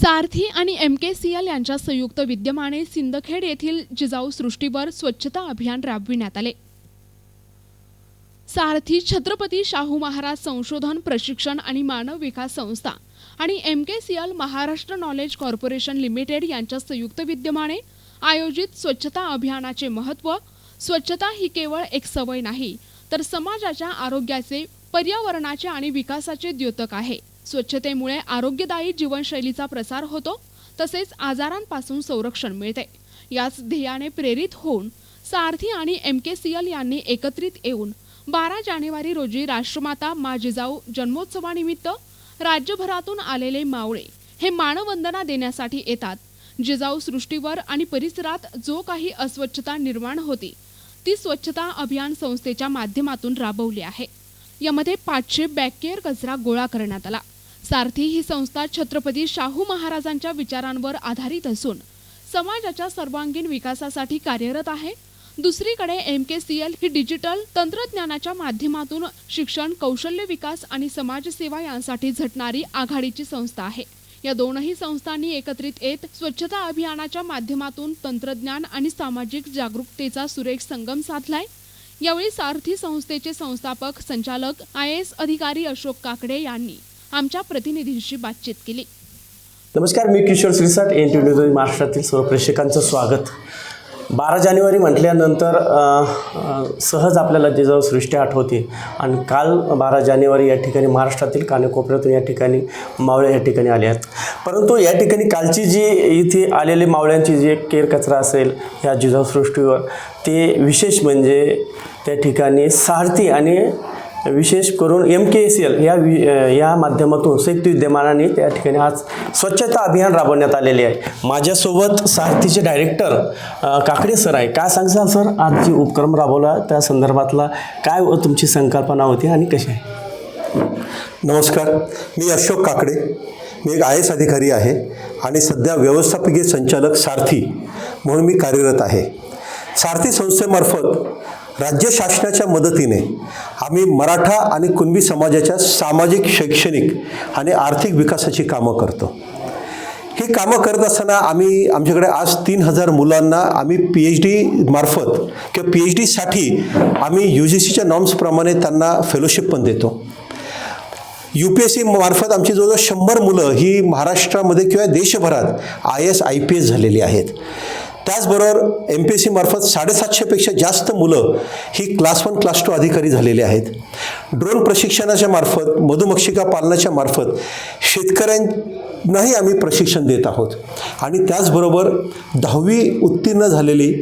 सारथी आणि MKCL यांच्या संयुक्त विद्यमाने सिंदखेड येथील जिजाऊ सृष्टीवर स्वच्छता अभियान राबविण्यात आले। सारथी छत्रपती शाहू महाराज संशोधन प्रशिक्षण आणि मानव विकास संस्था आणि MKCL Maharashtra knowledge corporation limited यांच्या संयुक्त विद्यमाने आयोजित स्वच्छता अभियानाचे महत्त्व। स्वच्छता ही केवळ एक सवय नाही, तर समाजाच्या आरोग्याचे, पर्यावरणाचे आणि विकासाचे द्योतक आहे। स्वच्छतेमुळे आरोग्यदायी जीवनशैलीचा प्रसार होतो, तसेच आजारांपासून संरक्षण मिळते। याच ध्येयाने प्रेरित होऊन सारथी आणि MKCL यांनी एकत्रित येऊन 12 जानेवारी रोजी राष्ट्रमाता मा जिजाऊ जन्मोत्सवानिमित्त राज्यभरातून आलेले मावळे हे मानवंदना देण्यासाठी येतात। जिजाऊ सृष्टीवर आणि परिसरात जो काही अस्वच्छता निर्माण होती, ती स्वच्छता अभियान संस्थेच्या माध्यमातून राबवली आहे। यामध्ये 500 बॅगकेअर कचरा गोळा करण्यात आला। सारथी ही संस्था छत्रपती शाहू महाराजांच्या विचारांवर आधारित असून समाजाच्या सर्वांगीण विकासासाठी कार्यरत आहे। दुसरीकडे MKCL ही डिजिटल तंत्रज्ञानाच्या माध्यमातून शिक्षण, कौशल्य विकास आणि समाजसेवा यांसाठी झटणारी आघाडीची संस्था आहे। या दोनही संस्थांनी एकत्रित येत स्वच्छता अभियानाच्या माध्यमातून तंत्रज्ञान आणि सामाजिक जागरूकतेचा सुरेख संगम साधलाय। यावेळी सारथी संस्थेचे संस्थापक संचालक IAS अधिकारी अशोक काकडे यांनी आमच्या प्रतिनिधींशी बातचीत केली। नमस्कार, मी किशोर श्रीसाट, NTV न्यूज महाराष्ट्रातील सर्व प्रेक्षकांचं स्वागत। 12 जानेवारी म्हटल्यानंतर सहज आपल्याला जिजाऊ सृष्टी आठवते आणि काल 12 जानेवारी या ठिकाणी महाराष्ट्रातील कानाकोपऱ्यातून या ठिकाणी मावळे या ठिकाणी आले आहेत। परंतु या ठिकाणी कालची जी इथे आलेले मावळ्यांची जे केर कचरा असेल ह्या जिजाऊ सृष्टीवर, ते विशेष म्हणजे त्या ठिकाणी सारथी आणि विशेष करून MKCL या माध्यमातून संयुक्त विद्यमानाने त्या ठिकाणी आज स्वच्छता अभियान राबवण्यात आलेले आहे। माझ्यासोबत सारथीचे डायरेक्टर काकडे सर आहे। काय सांगसाल सर, आज जी उपक्रम राबवला त्या संदर्भातला काय तुमची संकल्पना होती आणि कशी आहे? नमस्कार, मी अशोक काकडे, मी एक IAS अधिकारी आहे आणि सध्या व्यवस्थापकीय संचालक सारथी म्हणून मी कार्यरत आहे। सारथी संस्थेमार्फत राज्य शासनाच्या मदतीने आम्ही मराठा आणि कुणबी समाजाच्या सामाजिक, शैक्षणिक आणि आर्थिक विकासाची कामं करतो। ही कामं करत असताना आमच्याकडे आज 3000 मुलांना आम्ही PhD मार्फत किंवा PhDसाठी आम्ही UGCच्या नॉर्म्सप्रमाणे त्यांना फेलोशिप पण देतो। UPSC मार्फत आमची जवळजवळ 100 मुलं ही महाराष्ट्रामध्ये किंवा देशभरात IAS IPS झालेली आहेत। त्याचबरोबर MPSC मार्फत 750 पेक्षा जास्त मुलं ही क्लास 1, क्लास 2 अधिकारी झालेले आहेत। ड्रोन प्रशिक्षणाच्या मार्फत, मधुमक्षिका पालनाच्या मार्फत शेतकऱ्यांनाही आम्ही प्रशिक्षण देत आहोत। आणि त्याचबरोबर 10वी उत्तीर्ण झालेली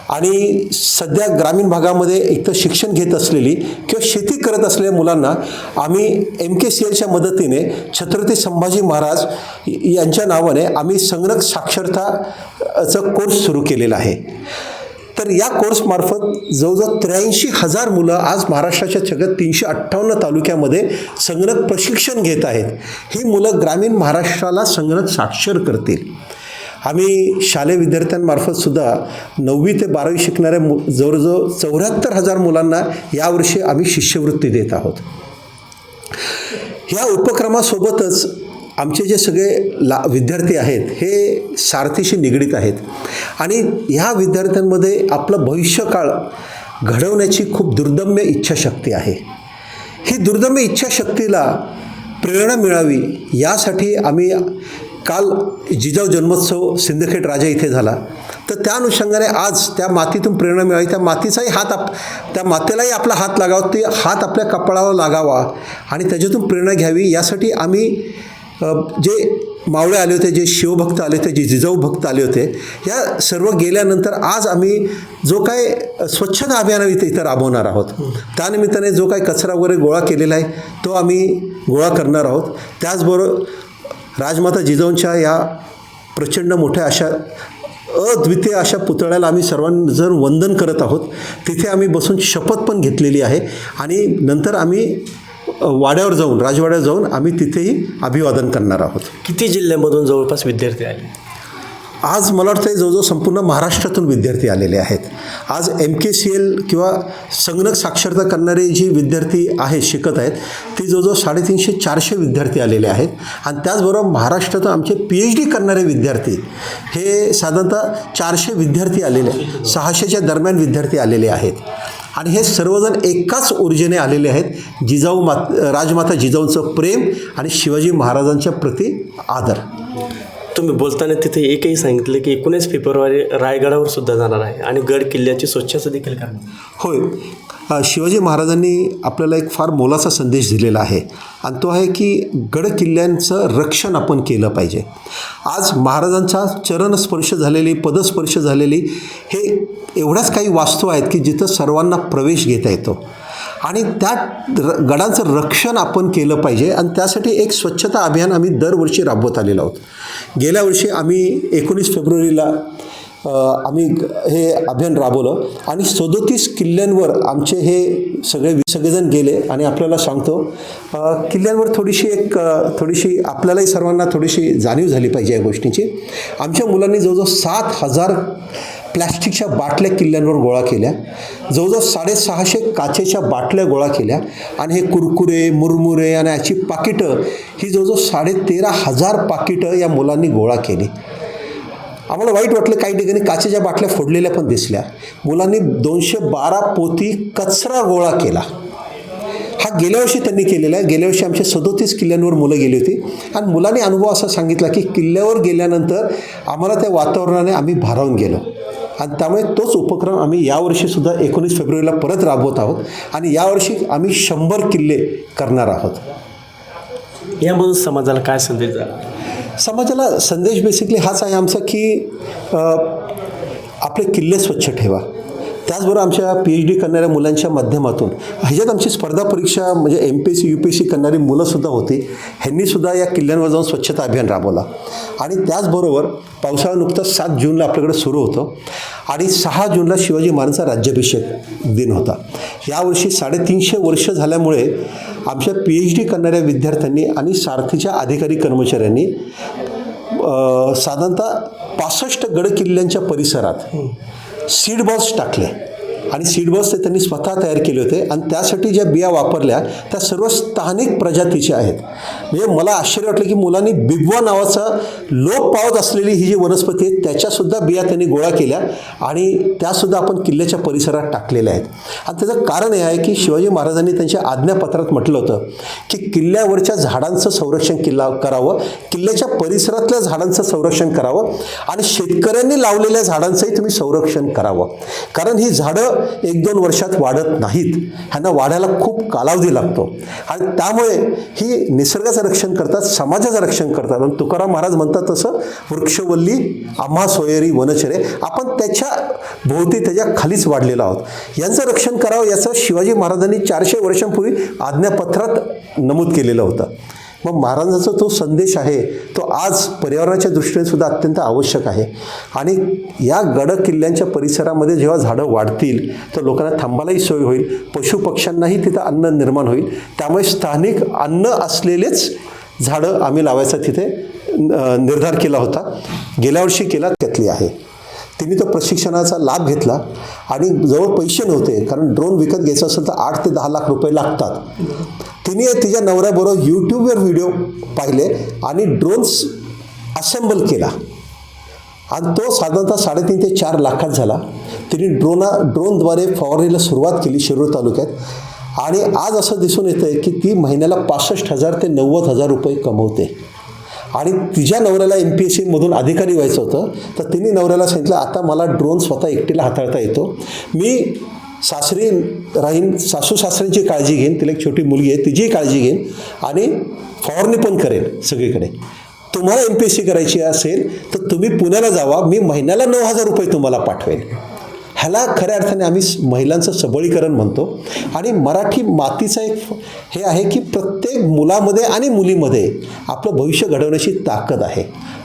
आणि सध्या ग्रामीण भागामध्ये एकतर शिक्षण घेत असलेली किंवा शेती करत असलेल्या मुलांना आम्ही MKCLच्या मदतीने छत्रपती संभाजी महाराज यांच्या नावाने आम्ही संगणक साक्षरताचा कोर्स सुरू केलेला आहे। तर या कोर्समार्फत जवळजवळ 83,000 मुलं आज महाराष्ट्राच्या सगळ्या 358 तालुक्यामध्ये संगणक प्रशिक्षण घेत आहेत। ही मुलं ग्रामीण महाराष्ट्राला संगणक साक्षर करतील। आम्ही शालेय विद्यार्थ्यांमार्फत सुद्धा 9वी ते 12वी शिकणाऱ्या जवळजवळ 74,000 मुलांना यावर्षी आम्ही शिष्यवृत्ती देत आहोत। ह्या उपक्रमासोबतच आमचे जे सगळे विद्यार्थी आहेत हे सारथीशी निगडीत आहेत आणि ह्या विद्यार्थ्यांमध्ये आपलं भविष्यकाळ घडवण्याची खूप दुर्दम्य इच्छाशक्ती आहे। ही दुर्दम्य इच्छाशक्तीला प्रेरणा मिळावी यासाठी आम्ही काल जिजाऊ जन्मोत्सव सिंदखेड राजा इथे झाला, तर त्या अनुषंगाने आज त्या मातीतून प्रेरणा मिळावी, त्या मातीचाही त्या मातेलाही आपला हात लागावा, ते हात आपल्या कपाळावर लागावा आणि त्याच्यातून प्रेरणा घ्यावी। यासाठी आम्ही जे मावळे आले होते, जे शिवभक्त आले होते, जे जिजाऊ भक्त आले होते, या सर्व गेल्यानंतर आज आम्ही जो काय स्वच्छता अभियान इथं राबवणार आहोत। त्यानिमित्ताने जो काय कचरा वगैरे गोळा केलेला आहे तो आम्ही गोळा करणार आहोत। त्याचबरोबर राजमाता जिजाऊंच्या या प्रचंड मोठ्या अशा अद्वितीय अशा पुतळ्याला आम्ही सर्वजण वंदन करत आहोत। तिथे आम्ही बसून शपथ पण घेतलेली आहे आणि नंतर आम्ही वाड्यावर जाऊन, राजवाड्यावर जाऊन आम्ही तिथेही अभिवादन करणार आहोत। किती जिल्ह्यांमधून जवळपास विद्यार्थी आले? आज मला वाटतं जवळजवळ संपूर्ण महाराष्ट्रातून विद्यार्थी आलेले आहेत. आज MKCL किंवा संगणक साक्षरता करणारे जी विद्यार्थी आहेत शिकत आहेत ती जवळजवळ 350-400 विद्यार्थी आलेले आहेत. आणि त्याचबरोबर महाराष्ट्रातून आमचे PhD करणारे विद्यार्थी हे साधारणतः 400 विद्यार्थी आलेले, 600च्या दरम्यान विद्यार्थी आलेले आहेत. आणि हे सर्वजण एकाच ऊर्जेने आलेले आहेत, राजमाता जिजाऊंचं प्रेम आणि शिवाजी महाराजांच्या प्रति आदर. तुम्ही बोलताना तिथे एकही सांगितलं की 19 फेब्रुवारी रायगडावर सुद्धा जाणार आहे आणि गड किल्ल्याची स्वच्छता देखील करणार. होय, शिवाजी महाराजांनी आपल्याला एक फार मोलाचा संदेश दिलेला आहे आणि तो आहे की गड किल्ल्यांचं रक्षण आपण केलं पाहिजे. आज महाराजांचा चरणस्पर्श झालेली, पदस्पर्श झालेली हे एवढ्याच काही वास्तू आहेत की जिथं सर्वांना प्रवेश घेता येतो आणि त्या गडांचं रक्षण आपण केलं पाहिजे. आणि त्यासाठी एक स्वच्छता अभियान आम्ही दरवर्षी राबवत आलेलो आहोत. गेल्या वर्षी आम्ही 19 फेब्रुवारीला आम्ही हे अभियान राबवलं आणि 37 किल्ल्यांवर आमचे हे सगळेजण गेले. आणि आपल्याला सांगतो किल्ल्यांवर थोडीशी आपल्यालाही सर्वांना थोडीशी जाणीव झाली पाहिजे या गोष्टीची. आमच्या मुलांनी जवळजवळ 7,000 प्लॅस्टिकच्या बाटल्या किल्ल्यांवर गोळा केल्या, जवळजवळ 650 काचेच्या बाटल्या गोळा केल्या आणि हे कुरकुरे, मुरमुरे आणि याची पाकिटं ही जवळजवळ 13,500 पाकिटं या मुलांनी गोळा केली. आम्हाला वाईट वाटलं, काही ठिकाणी काचेच्या बाटल्या फोडलेल्या पण दिसल्या. मुलांनी 212 पोती कचरा गोळा केला. हा गेल्या वर्षी त्यांनी केलेला आहे. गेल्या वर्षी आमच्या 37 किल्ल्यांवर मुलं गेली होती आणि मुलांनी अनुभव असा सांगितला की किल्ल्यावर गेल्यानंतर आम्हाला त्या वातावरणाने आम्ही भारावून गेलो. आणि त्यामुळे तोच उपक्रम आम्ही यावर्षीसुद्धा 19 फेब्रुवारीला परत राबवत आहोत आणि यावर्षी आम्ही 100 किल्ले करणार आहोत. यामधून समाजाला काय संदेश झाला? समाजाला संदेश बेसिकली हाच आहे आमचा की आपले किल्ले स्वच्छ ठेवा. त्याचबरोबर आमच्या PhD करणाऱ्या मुलांच्या माध्यमातून ह्याच्यात आमची स्पर्धा परीक्षा म्हणजे MPSC UPSC करणारी मुलंसुद्धा होती. ह्यांनीसुद्धा या किल्ल्यांवर जाऊन स्वच्छता अभियान राबवला. आणि त्याचबरोबर पावसाळा नुकताच 7 जूनला आपल्याकडे सुरू होतो आणि 6 जूनला शिवाजी महाराजांचा राज्याभिषेक दिन होता. यावर्षी 350 वर्ष झाल्यामुळे आमच्या PhD करणाऱ्या विद्यार्थ्यांनी आणि सारथीच्या अधिकारी कर्मचाऱ्यांनी साधारणतः 65 गडकिल्ल्यांच्या परिसरात सीड बॉल्स टाकले आणि सीड बॉल्स ते त्यांनी स्वतः तयार केले होते. आणि त्यासाठी ज्या बिया वापरल्या त्या सर्व स्थानिक प्रजातीच्या आहेत. म्हणजे मला आश्चर्य वाटलं की मुलांनी बिबवा नावाचा लोप पावत असलेली ही जी वनस्पती आहे त्याच्यासुद्धा बिया त्यांनी गोळा केल्या आणि त्यासुद्धा आपण किल्ल्याच्या परिसरात टाकलेल्या आहेत. आणि त्याचं कारण हे आहे की शिवाजी महाराजांनी त्यांच्या आज्ञापत्रात म्हटलं होतं की किल्ल्यावरच्या झाडांचं संरक्षण करावं, किल्ल्याच्या परिसरातल्या झाडांचं संरक्षण करावं आणि शेतकऱ्यांनी लावलेल्या झाडांचंही तुम्ही संरक्षण करावं. कारण ही झाडं 1-2 वर्षात वाढत नाहीत, ह्यांना वाढायला खूप कालावधी लागतो आणि त्यामुळे ही निसर्गाचं रक्षण करतात, समाजाचं रक्षण करतात. आणि तुकाराम महाराज म्हणतात तसं वृक्षवल्ली आम्हा सोयरी वनचरे, आपण त्याच्या भोवती त्याच्या खालीच वाढलेलो आहोत. यांचं रक्षण करावं याचं शिवाजी महाराजांनी 400 वर्षांपूर्वी आज्ञापत्रात नमूद केलेलं होतं. मग महाराजांचा तो संदेश आहे तो आज पर्यावरणाच्या दृष्टीने सुद्धा अत्यंत आवश्यक आहे. आणि या गड किल्ल्यांच्या परिसरामध्ये जेव्हा झाडं वाढतील तर लोकांना थांबायलाही सोय होईल, पशुपक्ष्यांनाही तिथं अन्न निर्माण होईल. त्यामुळे स्थानिक अन्न असलेलेच झाडं आम्ही लावायचा तिथे निर्धार केला होता. गेल्या वर्षी केला त्यातली आहे. तिने तो प्रशिक्षणाचा लाभ घेतला आणि जवळ पैसे नव्हते कारण ड्रोन विकत घ्यायचा असेल तर 8 ते 10 लाख रुपये लागतात. तिने तिच्या नवऱ्याबरोबर यूट्यूबवर व्हिडिओ पाहिले आणि ड्रोन्स असेंबल केला आणि तो साधारणतः 3.5 ते 4 लाखात झाला. तिने ड्रोनद्वारे फवारणीला सुरुवात केली शिरूर तालुक्यात आणि आज असं दिसून येतं आहे की ती महिन्याला 65,000 ते 90,000 रुपये कमवते. आणि तिच्या नवऱ्याला MPSCमधून अधिकारी व्हायचं होतं तर तिने नवऱ्याला सांगितलं आता मला ड्रोन स्वतः एकटीला हाताळता येतो, मी सासरी राहीन, सासू सासऱ्यांची काळजी घेईन, तिला एक छोटी मुलगी आहे तिचीही काळजी घेईन आणि फवारणी पण करेन सगळीकडे. तुम्हाला MPSC करायची असेल तर तुम्ही पुण्याला जावा, मी महिन्याला 9,000 रुपये तुम्हाला पाठवेन. ह्याला खऱ्या अर्थाने आम्ही महिलांचं सबळीकरण म्हणतो. आणि मराठी मातीचा एक हे आहे की प्रत्येक मुलामध्ये आणि मुलीमध्ये आपलं भविष्य घडवण्याची ताकद आहे,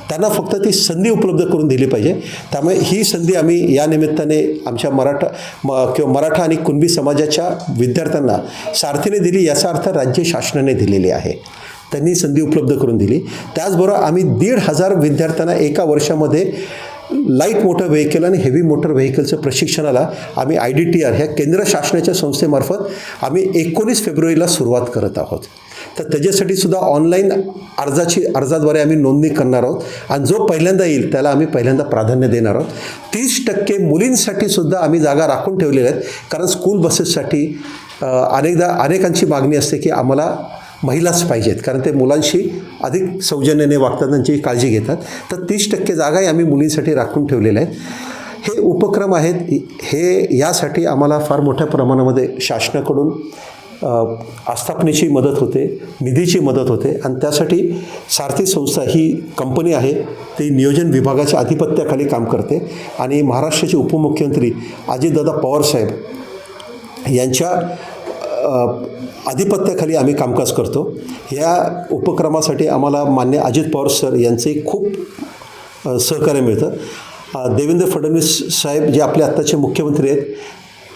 त्यांना फक्त ती संधी उपलब्ध करून दिली पाहिजे. त्यामुळे ही संधी आम्ही या निमित्ताने आमच्या मराठा आणि कुणबी समाजाच्या विद्यार्थ्यांना सारथीने दिली. याचा अर्थ राज्य शासनाने दिलेली आहे, त्यांनी संधी उपलब्ध करून दिली. त्याचबरोबर आम्ही 1,500 विद्यार्थ्यांना एका वर्षामध्ये लाईट मोटर व्हेकल आणि हेवी मोटर व्हेकलचं प्रशिक्षणाला आम्ही IDTR ह्या केंद्र शासनाच्या संस्थेमार्फत आम्ही 19 फेब्रुवारीला सुरुवात करत आहोत. तर त्याच्यासाठी सुद्धा ऑनलाईन अर्जाद्वारे आम्ही नोंदणी करणार आहोत आणि जो पहिल्यांदा येईल त्याला आम्ही पहिल्यांदा प्राधान्य देणार आहोत. 30% मुलींसाठी सुद्धा आम्ही जागा राखून ठेवलेल्या आहेत, कारण स्कूल बसेससाठी अनेकांची मागणी असते की आम्हाला महिलाच पाहिजेत, कारण ते मुलांशी अधिक सौजन्याने वागतात, त्यांची काळजी घेतात. तर 30% जागाही आम्ही मुलींसाठी राखून ठेवलेल्या आहेत. हे उपक्रम आहेत, हे यासाठी आम्हाला फार मोठ्या प्रमाणामध्ये शासनाकडून आस्थापनेची मदत होते, निधीची मदत होते आणि त्यासाठी सारथी संस्था ही कंपनी आहे, ती नियोजन विभागाच्या अधिपत्याखाली काम करते आणि महाराष्ट्राचे उपमुख्यमंत्री अजितदादा पवारसाहेब यांच्या अधिपत्याखाली आम्ही कामकाज करतो. या उपक्रमासाठी आम्हाला मान्य अजित पवार सर यांचे खूप सहकार्य मिळतं. देवेंद्र फडणवीस साहेब जे आपले आत्ताचे मुख्यमंत्री आहेत,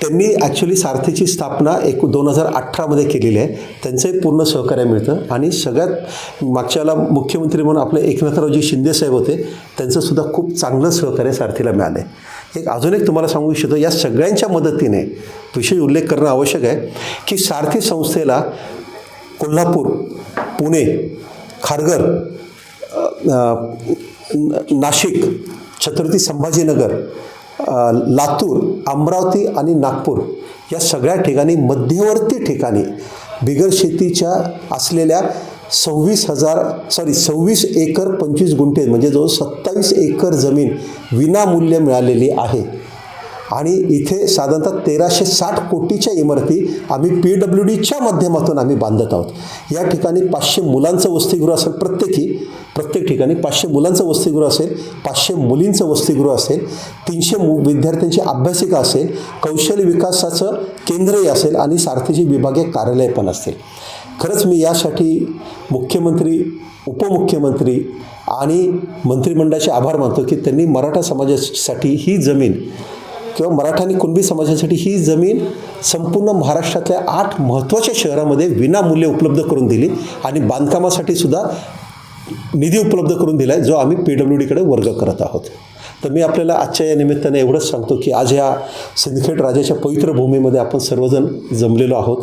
त्यांनी ॲक्च्युली सारथीची स्थापना 2018मध्ये केलेली आहे. त्यांचंही पूर्ण सहकार्य मिळतं आणि सगळ्यात मागच्याला मुख्यमंत्री म्हणून आपले एकनाथरावजी शिंदेसाहेब होते, त्यांचंसुद्धा खूप चांगलं सहकार्य सारथीला मिळालं आहे. अजून एक तुम्हाला सांगू इच्छितो, या सगळ्यांच्या मदतीने विशेष उल्लेख करणं आवश्यक आहे की सारथी संस्थेला कोल्हापूर, पुणे, खारघर, नाशिक, छत्रपती संभाजीनगर, लातूर, अमरावती आणि नागपूर या सगळ्या ठिकाणी मध्यवर्ती ठिकाणी बिगर शेतीच्या असलेल्या 26 एकर 25 गुंठे म्हणजे जवळ 27 एकर जमीन विनामूल्य मिळालेली आहे. आणि इथे साधारणतः 1360 कोटीच्या इमारती आम्ही PWDच्या माध्यमातून आम्ही बांधत आहोत. या ठिकाणी 500 मुलांचं वसतिगृह असेल, प्रत्येक ठिकाणी 500 मुलांचं वसतिगृह असेल, 500 मुलींचं वसतिगृह असेल, 300 विद्यार्थ्यांची अभ्यासिका असेल, कौशल्य विकासाचं केंद्रही असेल आणि सारथीची विभागीय कार्यालय पण असेल. खरंच मी यासाठी मुख्यमंत्री, उपमुख्यमंत्री आणि मंत्रिमंडळाचे आभार मानतो की त्यांनी मराठा समाजासाठी ही जमीन किंवा मराठा आणि कुणबी समाजासाठी ही जमीन संपूर्ण महाराष्ट्रातल्या 8 महत्त्वाच्या शहरामध्ये विनामूल्य उपलब्ध करून दिली आणि बांधकामासाठी सुद्धा निधी उपलब्ध करून दिला आहे, जो आम्ही PWDकडे वर्ग करत आहोत. तर मी आपल्याला आजच्या या निमित्ताने एवढंच सांगतो की आज ह्या सिंदखेड राजाच्या पवित्र भूमीमध्ये आपण सर्वजण जमलेलो आहोत.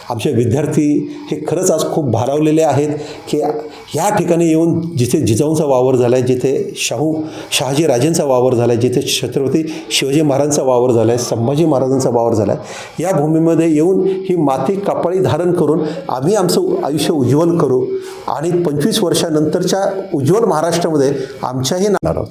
आमचे विद्यार्थी हे खरंच आज खूप भारावलेले आहेत की ह्या ठिकाणी येऊन जिथे जिजाऊंचा वावर झाला आहे, जिथे शहाजी राजेंचा वावर झाला आहे, जिथे छत्रपती शिवाजी महाराजांचा वावर झाला आहे, संभाजी महाराजांचा वावर झाला आहे, या भूमीमध्ये येऊन ही माती कापडी धारण करून आम्ही आमचं आयुष्य उज्ज्वल करू आणि 25 वर्षानंतरच्या उज्ज्वल महाराष्ट्रामध्ये आमच्याही नाणार आहोत.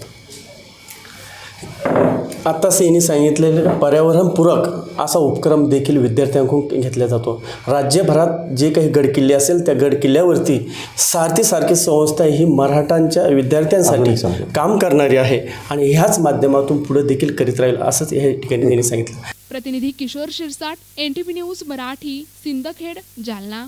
आत्ताच यांनी सांगितलेले पर्यावरणपूरक असा उपक्रम देखील विद्यार्थ्यांकडून घेतला जातो. राज्यभरात जे काही गडकिल्ले असेल त्या गडकिल्ल्यावरती सारथी संस्था ही मराठांच्या विद्यार्थ्यांसाठी काम करणारी आहे आणि ह्याच माध्यमातून पुढे देखील करीत राहील असंच या ठिकाणी त्यांनी सांगितलं. प्रतिनिधी किशोर शिरसाट, NTV न्यूज मराठी, सिंदखेड, जालना.